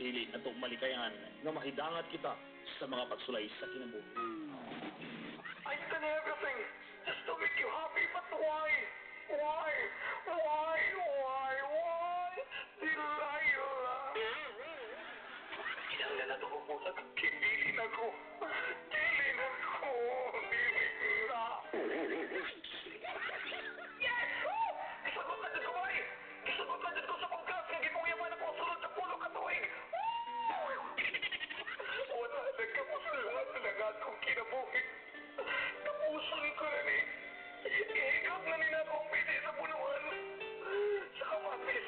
dili na itong malikayan nga mahidangat kita sa mga pagsulay sa kinabuhi. I've done everything just to make you happy, but why? Why? Why? Why? Why? Delilah! Kinanglan na ito mo sa kipilin ako. Kilin ako. Dili na. Yes! Gisagot na dyan ko, May! Gisagot na dyan ko sa pagkas nga gipuyaman ako sulod sa pulo katuig. Wala na kapusulan na nga akong kinabuhi. Tapusan ko na ni. Ihigap na nila akong pwede sa punuan. Sa kamatis.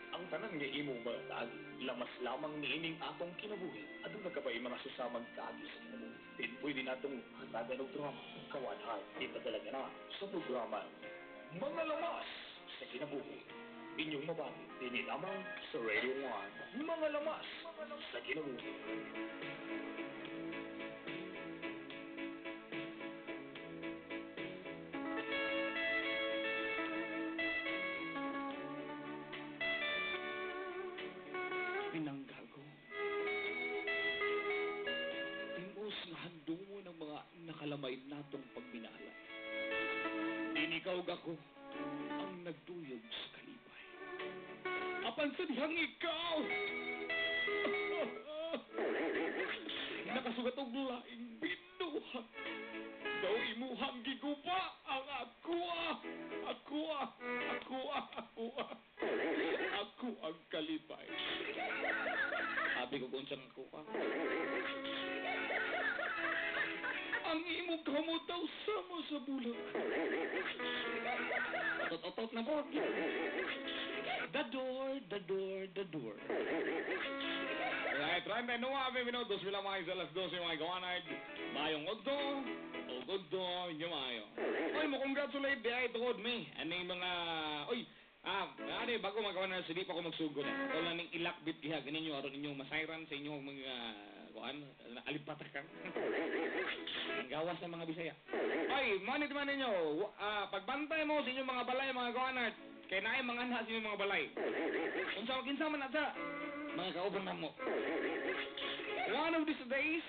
Ang tanan nga imo malatag, lamas lamang niining akong kinabuhi, adong nagkabay mga susamang kaagi sa kinabuhi. Din pwede natong hatagan og drama, kawanhan, ipadalaga na sa programa Mga Lamas sa Kinabuhi. Inyong mabati, dini lamang sa Radio 1, Mga Lamas sa Kinabuhi. Pinanggal ko. Timos nga handong mo ng mga nakalamay natong pagminalay. Inikaw ako ang nagduyog sa kalipay. Apan sa dihang ikaw! Nakasugat og laing binuhat. Daw imuhang gigupa ang Ako ang kalipay. Sabi ko kung saan ako. Ang imo kamot daw sama sa bulag. Otot na po. The door. Alright, 39 minutos bilang mga isa alas 12 mga kawanag. Mayong Ogdo, nyo mayo. Oy, mo congratulate di ay tukod me. Ano yung mga, bago magawa na, hindi pa ako magsugod. Ito lang ng ilakbit diha, ganin nyo, aron inyong masayran sa inyong mga, alipatakan. Ang gawas ng mga Bisaya. Oy, manit man ninyo, pagbantay mo sa inyong mga balay, mga kawanat, kaya na mga anak sa inyong mga balay. Kung sa kinsa man at sa, mga kaubang na mo. One of these days,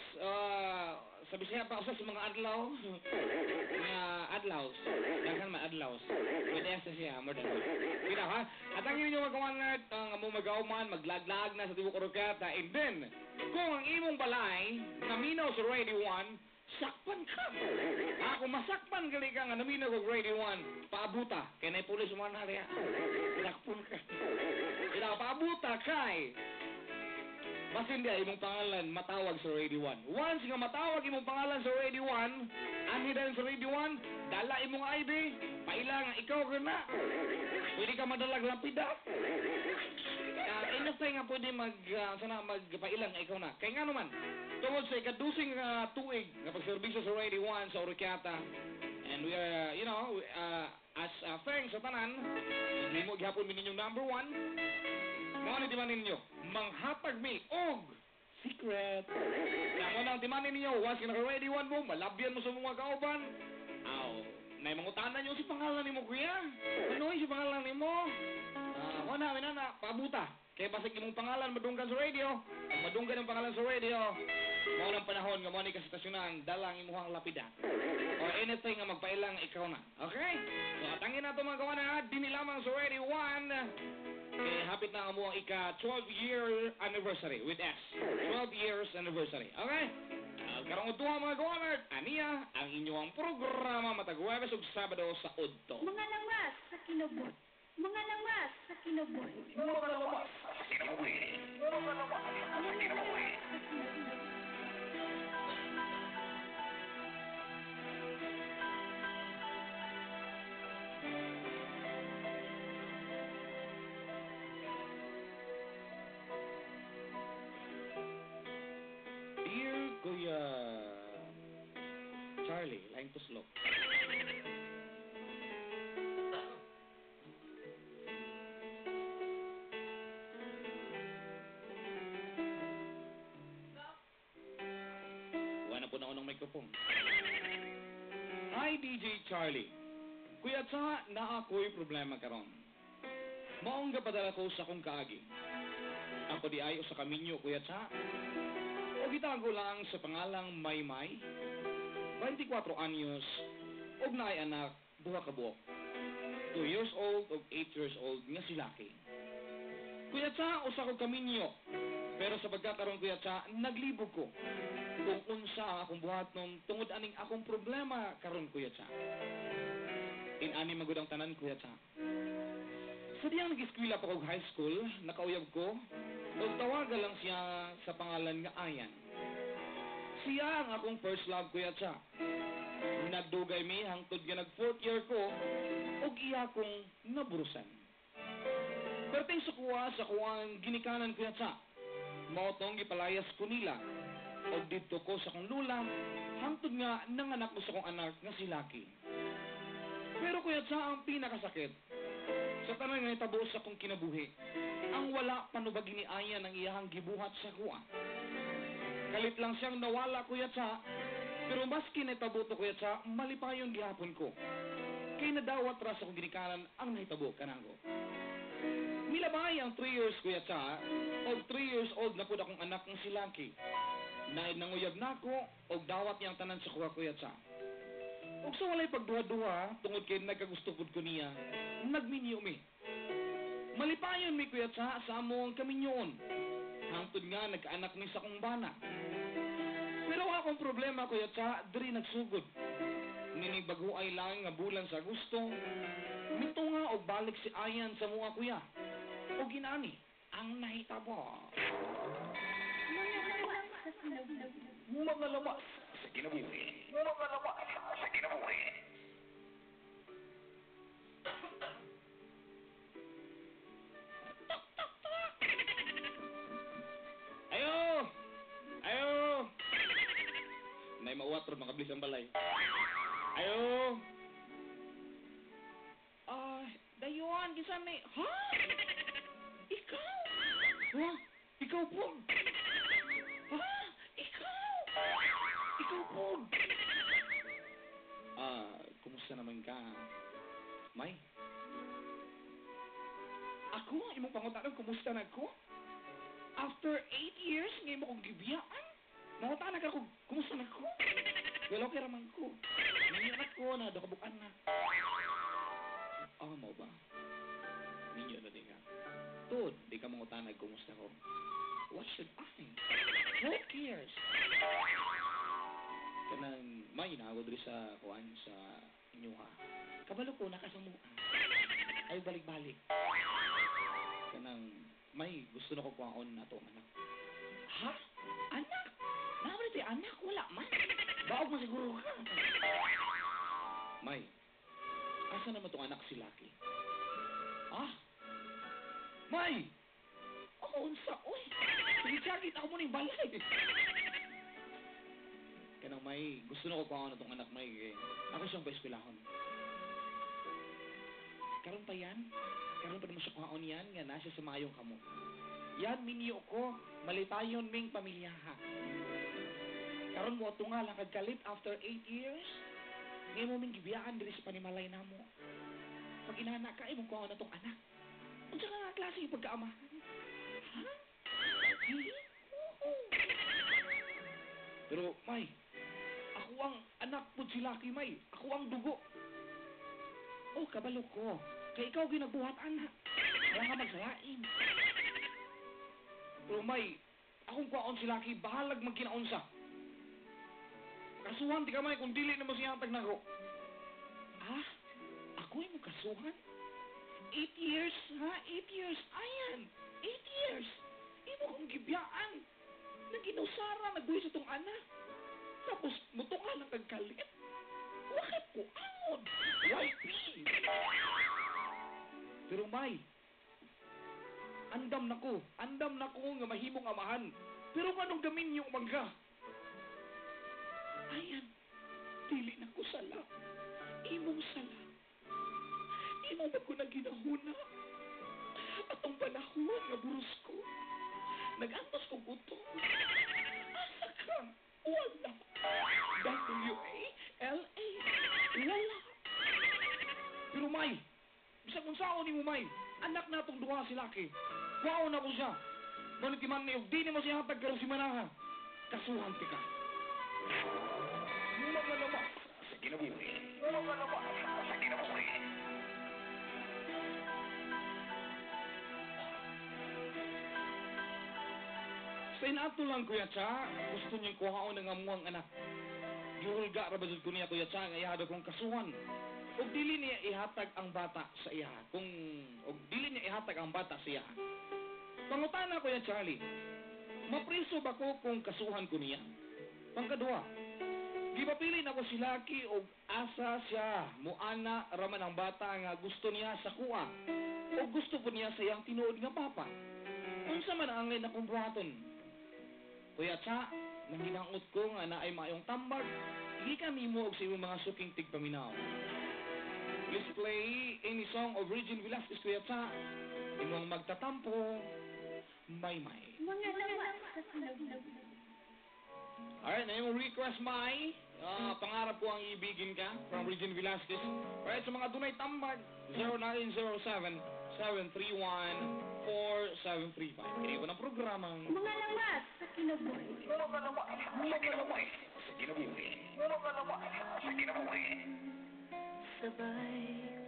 sa Bisaya pa usas mga adlaw, daghan mga adlaws. Pwede sa siya, more than one. Kita ha? At ang inyo magawangat, ang mo magauman, maglaglag na sa tibok orokata, and then, kung ang imong balay, naminaw sa Radio 1, sakpan ka. Kung masakpan gali ka nga naminaw ko Radio 1, paabuta. Kaya na'y pulis mo na rin. Sakpon ka. Paabuta kay. Basin dia imong pangalan matawag sa Radio 1. Once nga matawag imong pangalan sa Radio 1, ani dan sa Radio 1, dala imong ID, pailang ikaw na. Pwede ka madalag lapida. Inasay nga pwede magpailang ikaw na. Kaya nga naman, tungod sa ikadusing tuig nga pagserbisyo sa Radio 1 sa Oroquiata, and we are, as thanks sa tanan, hindi mo gihapon min inyong number 1, mga timanin ninyo, manghatag mi og secret. Kaya mo nang timanin ninyo, once ka naka-ready 1 mo, malabyan mo sa mga kauban. May mangutanan nyo si pangalan ni mo, kuya. Ano si pangalan ni mo? Minana, pabuta. Kaya basig imong pangalan, madunggan sa radio. Kung madunggan ang pangalan sa radio, mga ng panahon, nga mga ni kastasyonan, dalang imuhang lapida. Or anything nga magpailang, ikaw na. Okay? So, atangin na ito mga kawan na, di nilamang sa Radio 1. Hapit na mo ang ika-12-year anniversary with S. 12 years anniversary. Okay? Karong utuwa mga kawanart, aniya ang inyong programa matag Huwebes ug Sabado sa Udto. Mga lamas sa kinubot. Mga lamas sa kinubot. Mga lamas sa kinabuhi. Mga lamas sa kinabuhi. Dear Kuya Charlie, lain to slow. Wala po na unang microphone. Hi, DJ Charlie. Kuya Cha, na ako'y problema karon. Ang gapadala ko sa kong kaagi. Ako di ay usa ka minyo, Kuya Cha. O gitago lang sa pangalang Maymay, 24 anyos, og naay anak, duha ka buok. 2 years old og 8 years old nga si Lucky. Kuya Cha, usa ko kaminyo. Pero sa pagkakaroon, Kuya Cha, naglibog ko kung unsa ang akong buhaton tungod aning akong problema karon, Kuya Cha. Inani magudang tanan, Kuya Cha. Sa diyang nag-eskwela pa kong high school, nakauyab ko, o tawaga lang siya sa pangalan nga Ayan. Siya ang akong first love, Kuya Cha. Nagdugay mi hangtod nga nag-4th year ko, og iya kong naburusan. Perting sa kuwa sa kuwang ginikanan, Kuya Cha. Maotong gipalayas ko nila, og dito ko sa kong lula, hangtod nga nanganak ko sa kong anak nga si Lucky. Pero Kuya Cha, ang pinakasakit, sa tanan nga itabo sa kong kinabuhi, ang wala panubagi ni Ayan ang iyahang gibuhat sa kuwa. Kalit lang siyang nawala, Kuya Cha, pero maski naitabo to, Kuya Cha, malipayon gihapon ko. Kay nadawat ra sa kong ginikanan ang nahitabo kanako. Milabay ang 3 years, Kuya Cha, og 3 years old na po akong anak ng si Lucky. Nanguyab na ako, og dawat niyang tanan sa kuwa, Kuya Cha. Og sa walay pagduha-duha, tungod kay nagkagusto pud ko niya, nagminyo mi. Malipayon mi, Kuya Cha, sa among kaminyoon. Hangtod nga nagkaanak mi sa kong bana. Pero akong problema, Kuya Cha, diri nagsugod. Ninibaguay lang nga bulan sa Agosto. Mito nga og balik si Ayan sa mga kuya. O ginani, ang nahitabo. Mga lawas Mga lamas sa kinabuhi. sa kinabuhi. Mga lawas sa kinabuhi. Ayo! Ayo! Nay mauwat ron makablis ang balay. Ayo! Dayon, gisan ni... Ha? Ikaw? Ha? Ikaw po? Ha? Ikaw? Ikaw po? Kumusta naman ka? May? Ako? Imong pangutanan, kumusta na ko? After 8 years, ngayon mo kong gibiyaan? Mangutanan ka ko, kumusta na ko? Well, okay raman ko. Ninyo na ko, nadabukan na. Mo ba? Ninyo na di ka. Tod, di ka mangutanan, kumusta ko? What should I? Who cares? Kanang may naagod rin sa kuan sa inyo ha. Kabalo ko, nakasamuan. Ay balik-balik. Kanang may gusto na ko kuwaon na to anak. Ha? Anak? Naman ito anak? Wala man. Baog mo siguro ka. May, asa naman tong anak si Lucky? Ah? May! Ako unsa, uy! Sige-sagit ako mo ng balay. Kanang may, gusto na ko kuwaon na tong anak may, ako siyang pa-eskwelahon. Karon pa yan? Karon pa naman siya kuhaon yan, nga nasa sa mayong kamo. Yan, minyo ko, malitayon ming pamilyaha. Karon mo ito nga lang kagkalit after 8 years, ngayon mo ming gibiyaan diri sa panimalay na mo. Pag inana ka, imong kuhaon na tong anak. Unsa ka nga klase yung pagkaamahan? Ha? Hindi? Oo. Pero, May, ako ang anak po si Lucky, May. Ako ang dugo. Oh, kabalo ko. Kaya ikaw ginabuhat, anak. Kaya nga magsalain. Pero may, akong kwaon si Lucky, bahalag magkinaunsa. Kasuhan, di ka may, kung dili na mo siyang tagnako. Ah, ako yung kasuhan? 8 years, ha? 8 years. Ayan, 8 years. Imo kong gibiyaan. Naginusara, nagbuhi sa tong anak. Tapos, mutunga lang kagkalit. Wakit ko angon. YP. Pero may, andam na ko nga mahimong amahan. Pero anong gamin yung mangga? Ayan, dili na ko sala. Imong sala. Imo ba ko na ginahuna? Atong panahon nga burus ko. Nag-antos ko guto. Asa ka? Wala. W-A-L-A. Wala. Pero may, bisag kung saan ni mo may, anak natong duha si Lucky. Kuhaon ako siya. Ngunit man niyo, di ni mo siya hatag karon si Manaha. Kasuhan ti ka. Mga lawas sa kinabuhi. Mga lawas sa kinabuhi. Sa inato lang, Kuya Cha, gusto niyang kuhaon ng amuang anak. Gihulga ra basud ko niya, Kuya Cha, nga ihado kong kasuhan. Og dili niya ihatag ang bata sa iya. Og dili niya ihatag ang bata sa iya. Pangutana, Kuya Charlie, mapriso ba ko kung kasuhan ko niya? Pangkadua, gipapili na ko si Lucky og asa siya muana raman ang bata nga gusto niya sa kuha. O gusto po niya sa iyang tinuod nga papa. Unsa man ang angay na kong buhaton? Kuya Cha, nang ginangot ko nga na ay maayong tambag, gikan nimo og sa imong mga suking tigpaminaw. Please play any song of Regine Velasquez, Kuya Cha. Imong magtatampo, may. Mga lawas sa kinabuhi. Alright, na yung request, May. Pangarap ko ang ibigin ka from Regine Velasquez. Alright, sa mga dunay tambag, 0907-731-4735. Kaya ng programang Mga lawas sa kinabuhi. Mga lawas sa kinabuhi. Sa kinabuhi. Mga lawas sa kinabuhi. Sabay